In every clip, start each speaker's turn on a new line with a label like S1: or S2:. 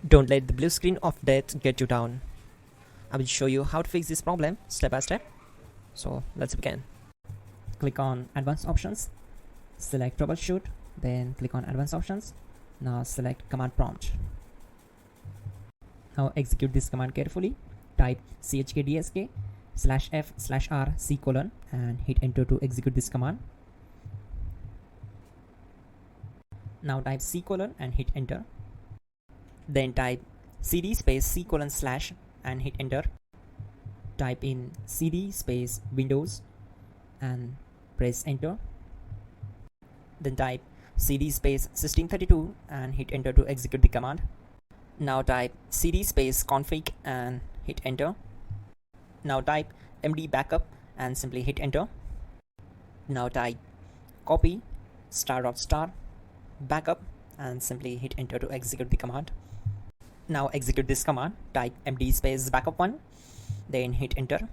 S1: Don't let the blue screen of death get you down. I will show you how to fix this problem step by step. So let's begin. Click on Advanced Options, select Troubleshoot, then click on Advanced Options. Now select Command Prompt. Now execute this command carefully. Type chkdsk/f/r:/c: and hit enter to execute this command. Now type C: and hit enter. Then type cd space C: / and hit enter. Type in cd space Windows and press enter. Then type cd space System32 and hit enter to execute the command. Now type cd space config and hit enter. Now type md backup and simply hit enter. Now type copy *** backup and simply hit enter to execute the command. Now execute this command. Type md space backup1, then hit enter.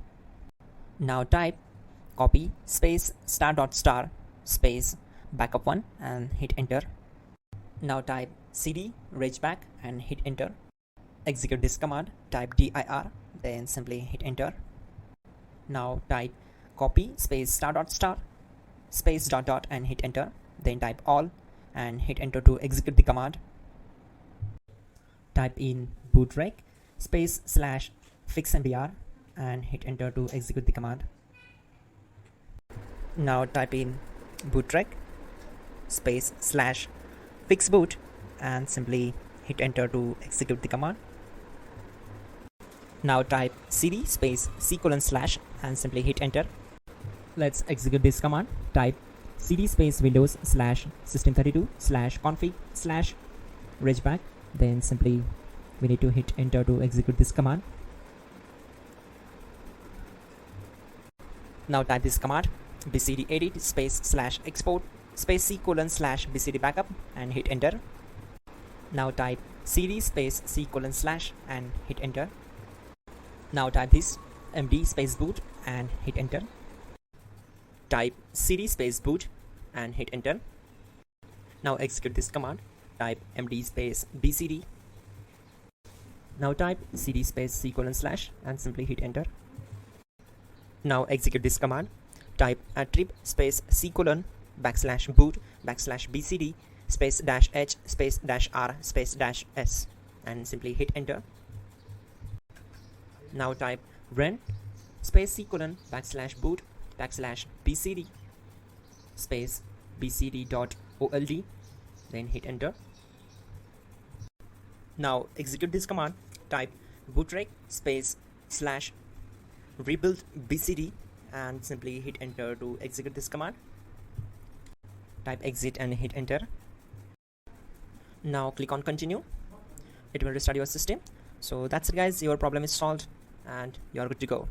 S1: Now type copy space ** space backup1 and hit enter. Now type cd regback and hit enter. Execute this command. Type dir, then simply hit enter. Now type copy space ** space ... and hit enter. Then type all and hit enter to execute the command. Type in bootrec space /fixmbr and hit enter to execute the command. Now type in bootrec space /fixboot and simply hit enter to execute the command. Now type cd space C: / and simply hit enter. Let's execute this command. Type cd space Windows /System32 /config /regback. Then simply we need to hit enter to execute this command. Now type this command bcd edit space /export space C: / bcd backup and hit enter. Now type cd space C: / and hit enter. Now type this md space boot and hit enter. Type cd space boot and hit enter. Now execute this command. Type md space bcd. Now type cd space C: / and simply hit enter. Now execute this command. Type attrib space C: /boot /bcd space -h space -r space -s and simply hit enter. Now type run space C: /boot /bcd space bcd.old, then hit enter. Now execute this command. Type bootrec space /rebuild bcd and simply hit enter to execute this command. Type exit and hit enter. Now click on continue. It will restart your system. So that's it guys, your problem is solved and you're good to go.